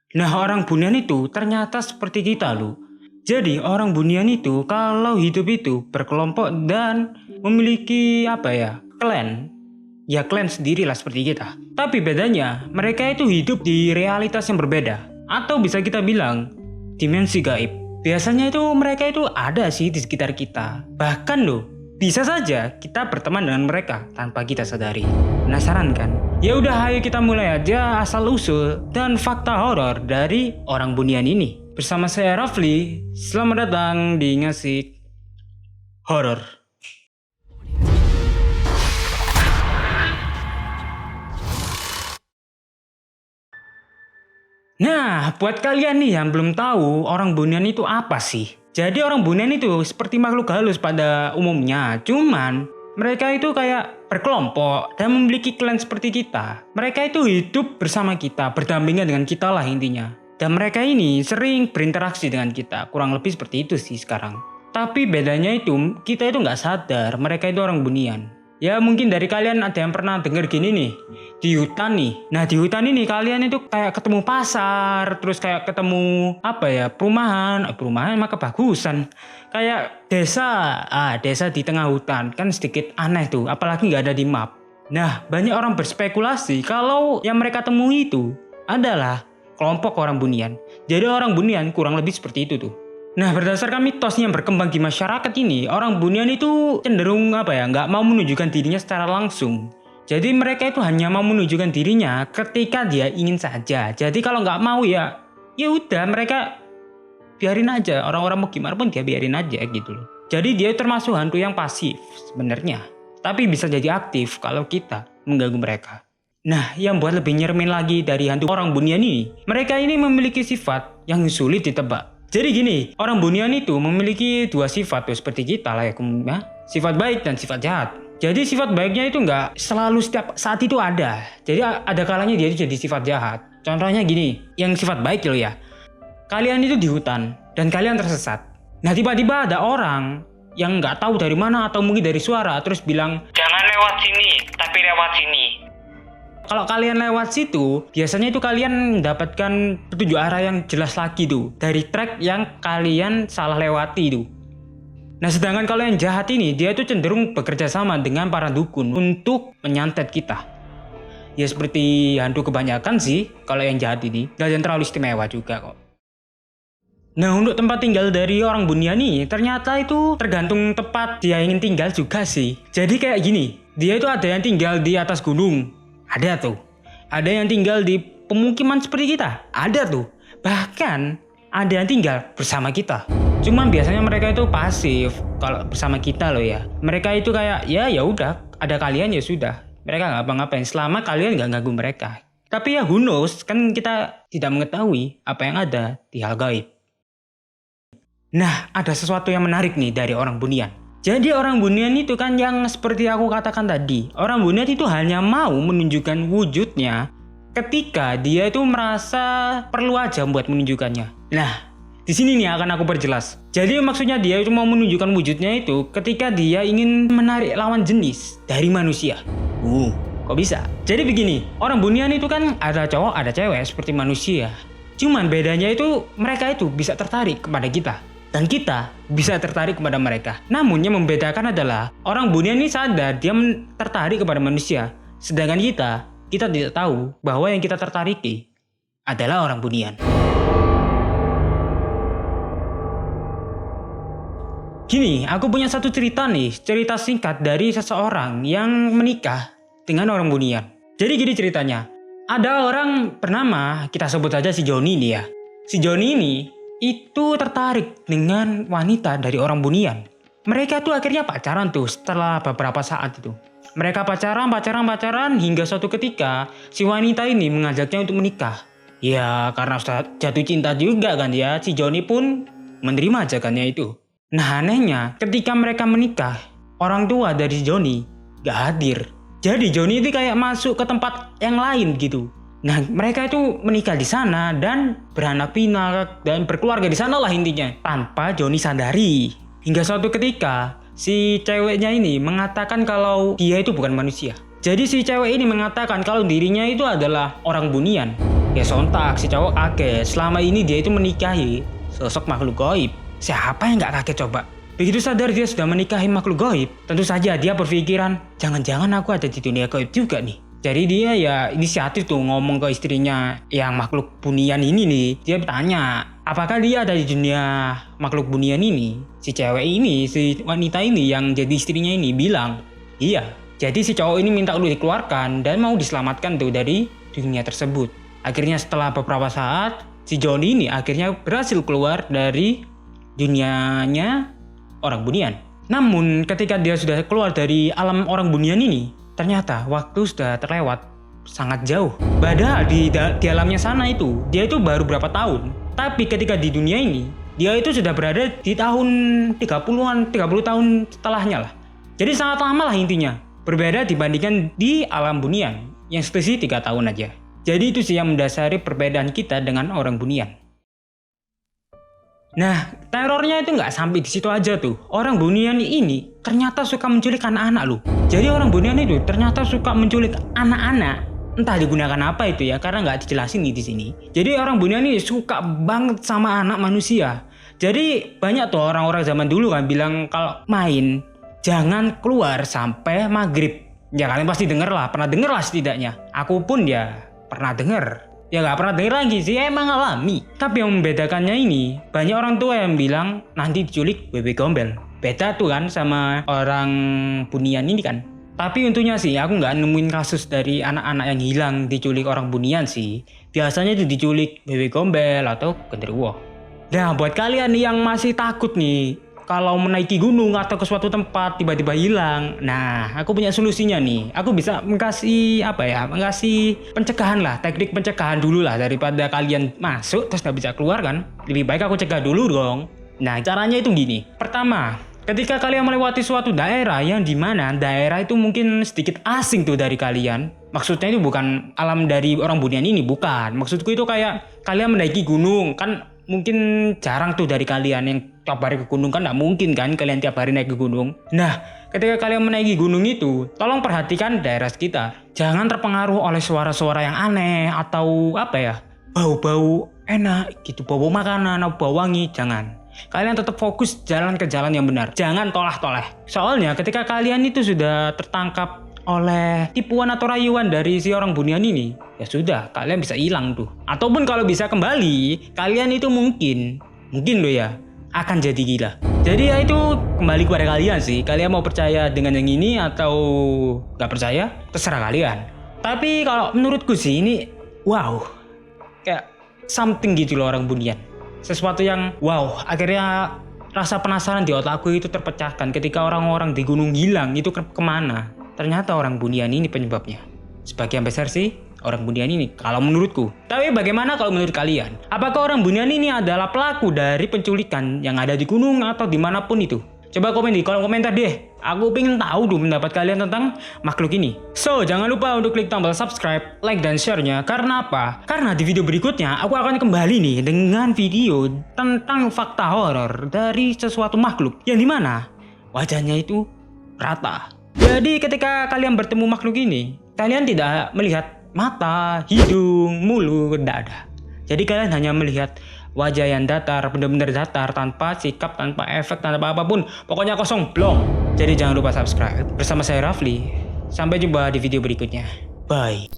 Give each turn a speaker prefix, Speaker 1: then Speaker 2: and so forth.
Speaker 1: Nah, orang bunian itu ternyata seperti kita loh. Jadi orang bunian itu kalau hidup itu berkelompok dan memiliki klan. Ya klan sendirilah seperti kita. Tapi bedanya mereka itu hidup di realitas yang berbeda. Atau bisa kita bilang dimensi gaib. Biasanya itu mereka itu ada sih di sekitar kita. Bahkan loh, bisa saja kita berteman dengan mereka tanpa kita sadari. Penasaran kan? Ya udah, ayo kita mulai aja asal usul dan fakta horor dari orang bunian ini. Bersama saya Rafli, selamat datang di Ngasih Horor. Nah, buat kalian nih yang belum tahu orang bunian itu apa sih? Jadi orang bunian itu seperti makhluk halus pada umumnya, cuman mereka itu kayak berkelompok dan memiliki klan seperti kita. Mereka itu hidup bersama kita, berdampingan dengan kita lah intinya. Dan mereka ini sering berinteraksi dengan kita, kurang lebih seperti itu sih sekarang. Tapi bedanya itu, kita itu nggak sadar mereka itu orang bunian. Ya mungkin dari kalian ada yang pernah denger gini nih, di hutan nih. Nah di hutan ini kalian itu kayak ketemu pasar, terus kayak ketemu perumahan maka bagusan. Kayak desa di tengah hutan, kan sedikit aneh tuh, apalagi nggak ada di map. Nah banyak orang berspekulasi kalau yang mereka temui itu adalah kelompok orang bunian. Jadi orang bunian kurang lebih seperti itu tuh. Nah berdasarkan mitos yang berkembang di masyarakat ini, orang bunian itu cenderung nggak mau menunjukkan dirinya secara langsung. Jadi mereka itu hanya mau menunjukkan dirinya ketika dia ingin saja. Jadi kalau nggak mau ya udah mereka biarin aja, orang-orang mau gimana pun dia biarin aja gitu loh. Jadi dia termasuk hantu yang pasif sebenarnya, tapi bisa jadi aktif kalau kita mengganggu mereka. Nah yang buat lebih nyeremin lagi dari hantu orang bunian ini, mereka ini memiliki sifat yang sulit ditebak. Jadi gini, orang bunian itu memiliki dua sifat tuh seperti kita lah ya, sifat baik dan sifat jahat. Jadi sifat baiknya itu nggak selalu setiap saat itu ada. Jadi ada kalanya dia itu jadi sifat jahat. Contohnya gini, yang sifat baik loh ya. Kalian itu di hutan dan kalian tersesat. Nah tiba-tiba ada orang yang nggak tahu dari mana atau mungkin dari suara terus bilang, jangan lewat sini, tapi lewat sini. Kalau kalian lewat situ, biasanya itu kalian mendapatkan petunjuk arah yang jelas lagi tuh dari trek yang kalian salah lewati tuh. Nah sedangkan kalau yang jahat ini, dia itu cenderung bekerja sama dengan para dukun untuk menyantet kita. Ya seperti hantu kebanyakan sih kalau yang jahat ini, dan yang terlalu istimewa juga kok. Nah untuk tempat tinggal dari orang bunian ini, ternyata itu tergantung tempat dia ingin tinggal juga sih. Jadi kayak gini, dia itu ada yang tinggal di atas gunung. Ada tuh. Ada yang tinggal di pemukiman seperti kita. Ada tuh. Bahkan ada yang tinggal bersama kita. Cuman biasanya mereka itu pasif kalau bersama kita loh ya. Mereka itu kayak ya udah, ada kalian ya sudah. Mereka nggak ngapa-ngapain selama kalian nggak ganggu mereka. Tapi ya who knows, kan kita tidak mengetahui apa yang ada di hal gaib. Nah, ada sesuatu yang menarik nih dari orang bunian. Jadi orang bunian itu kan yang seperti aku katakan tadi, orang bunian itu hanya mau menunjukkan wujudnya ketika dia itu merasa perlu aja buat menunjukkannya. Nah, di sini nih akan aku perjelas. Jadi maksudnya dia itu mau menunjukkan wujudnya itu ketika dia ingin menarik lawan jenis dari manusia. Kok bisa? Jadi begini, orang bunian itu kan ada cowok, ada cewek seperti manusia. Cuman bedanya itu mereka itu bisa tertarik kepada kita. Dan kita bisa tertarik kepada mereka. Namun yang membedakan adalah orang bunian ini sadar dia tertarik kepada manusia. Sedangkan kita tidak tahu bahwa yang kita tertariki adalah orang bunian. Gini, aku punya satu cerita nih. Cerita singkat dari seseorang yang menikah dengan orang bunian. Jadi gini ceritanya. Ada orang bernama, kita sebut aja si Joni nih ya. Si Joni ini itu tertarik dengan wanita dari orang bunian. Mereka tuh akhirnya pacaran tuh setelah beberapa saat itu. Mereka pacaran hingga suatu ketika si wanita ini mengajaknya untuk menikah. Ya karena jatuh cinta juga kan ya, si Joni pun menerima ajakannya itu. Nah anehnya ketika mereka menikah, orang tua dari Joni gak hadir. Jadi Joni itu kayak masuk ke tempat yang lain gitu. Nah mereka itu menikah di sana dan beranak pinak dan berkeluarga di sana lah intinya tanpa Joni sadari. Hingga suatu ketika si ceweknya ini mengatakan kalau dia itu bukan manusia. Jadi si cewek ini mengatakan kalau dirinya itu adalah orang bunian. Ya sontak si cowok kaget. Selama ini dia itu menikahi sosok makhluk gaib. Siapa yang nggak kaget coba? Begitu sadar dia sudah menikahi makhluk gaib, tentu saja dia berpikiran, jangan-jangan aku ada di dunia gaib juga nih. Jadi dia ya inisiatif tuh ngomong ke istrinya yang makhluk bunian ini nih. Dia bertanya, apakah dia ada di dunia makhluk bunian ini? Si cewek ini, si wanita ini yang jadi istrinya ini bilang, iya. Jadi si cowok ini minta untuk dikeluarkan dan mau diselamatkan tuh dari dunia tersebut. Akhirnya setelah beberapa saat, si Johnny ini akhirnya berhasil keluar dari dunianya orang bunian. Namun ketika dia sudah keluar dari alam orang bunian ini, ternyata waktu sudah terlewat sangat jauh. Padahal di alamnya sana itu, dia itu baru berapa tahun. Tapi ketika di dunia ini, dia itu sudah berada di tahun 30 tahun setelahnya lah. Jadi sangat lama lah intinya. Berbeda dibandingkan di alam bunian yang selisih 3 tahun aja. Jadi itu sih yang mendasari perbedaan kita dengan orang bunian. Nah, terornya itu nggak sampai di situ aja tuh. Orang bunian ini ternyata suka menculik anak-anak loh. Jadi orang bunian itu ternyata suka menculik anak-anak. Entah digunakan apa itu ya, karena nggak dijelasin nih di sini. Jadi orang bunian ini suka banget sama anak manusia. Jadi banyak tuh orang-orang zaman dulu kan bilang kalau main jangan keluar sampai maghrib. Ya kalian pasti denger lah, pernah denger lah setidaknya. Aku pun ya pernah denger. Ya nggak pernah denger lagi sih, emang alami. Tapi yang membedakannya ini, banyak orang tua yang bilang nanti diculik bebek gombel. Beda tuh kan sama orang bunian ini kan. Tapi untungnya sih aku nggak nemuin kasus dari anak-anak yang hilang diculik orang bunian sih. Biasanya itu diculik bebek gombel atau genderuwo. Nah buat kalian nih yang masih takut nih, kalau menaiki gunung atau ke suatu tempat tiba-tiba hilang, nah aku punya solusinya nih. Aku bisa mengasih mengasih pencegahan lah, teknik pencegahan dulu lah daripada kalian masuk terus nggak bisa keluar kan. Lebih baik aku cegah dulu dong. Nah caranya itu gini. Pertama, ketika kalian melewati suatu daerah yang dimana daerah itu mungkin sedikit asing tuh dari kalian. Maksudnya itu bukan alam dari orang bunian ini, bukan. Maksudku itu kayak kalian menaiki gunung kan. Mungkin jarang tuh dari kalian yang tiap hari ke gunung kan, nggak mungkin kan kalian tiap hari naik ke gunung. Nah, ketika kalian menaiki gunung itu, tolong perhatikan daerah sekitar. Jangan terpengaruh oleh suara-suara yang aneh atau bau-bau enak gitu, bau makanan atau bau wangi, jangan. Kalian tetap fokus jalan ke jalan yang benar. Jangan tolah-toleh. Soalnya ketika kalian itu sudah tertangkap oleh tipuan atau rayuan dari si orang bunian ini, ya sudah, kalian bisa hilang tuh. Ataupun kalau bisa kembali, kalian itu mungkin loh ya, akan jadi gila. Jadi ya itu kembali kepada kalian sih. Kalian mau percaya dengan yang ini atau nggak percaya, terserah kalian. Tapi kalau menurutku sih ini, wow, kayak something gitu loh orang bunian. Sesuatu yang wow, akhirnya rasa penasaran di otakku itu terpecahkan ketika orang-orang di gunung hilang itu kemana. Ternyata orang bunian ini penyebabnya. Sebagian besar sih orang bunian ini kalau menurutku. Tapi bagaimana kalau menurut kalian? Apakah orang bunian ini adalah pelaku dari penculikan yang ada di gunung atau dimanapun itu? Coba komen di kolom komentar deh. Aku pengen tahu tuh pendapat kalian tentang makhluk ini. So, jangan lupa untuk klik tombol subscribe, like, dan share-nya. Karena apa? Karena di video berikutnya aku akan kembali nih dengan video tentang fakta horor dari sesuatu makhluk yang dimana wajahnya itu rata. Jadi ketika kalian bertemu makhluk ini, kalian tidak melihat mata, hidung, mulut, tidak ada. Jadi kalian hanya melihat wajah yang datar, benar-benar datar, tanpa sikap, tanpa efek, tanpa apapun. Pokoknya kosong, blok. Jadi jangan lupa subscribe. Bersama saya Rafli. Sampai jumpa di video berikutnya. Bye.